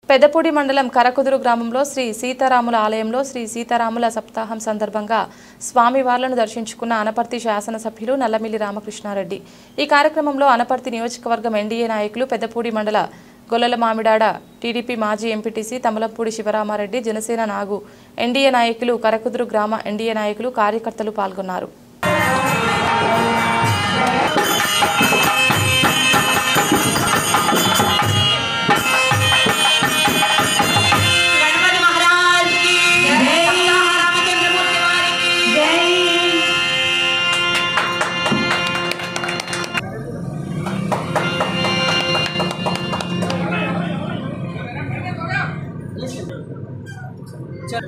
పెద్దపూడి మండలం కరకుదురు గ్రామంలో శ్రీ సీతారాముల ఆలయంలో శ్రీ సీతారాముల సప్తాహం సందర్భంగా స్వామివార్లను దర్శించుకున్న అనపర్తి శాసనసభ్యులు నల్లమిల్లి రామకృష్ణారెడ్డి। ఈ కార్యక్రమంలో అనపర్తి నియోజకవర్గం ఎన్డీఏ నాయకులు, పెద్దపూడి మండల గొల్లల మామిడాడ టీడీపీ మాజీ ఎంపీటీసీ తమలంపూడి శివరామారెడ్డి, జనసేన నాగు ఎన్డీఏ నాయకులు, కరకుదురు గ్రామ ఎన్డీఏ నాయకులు, కార్యకర్తలు పాల్గొన్నారు। चल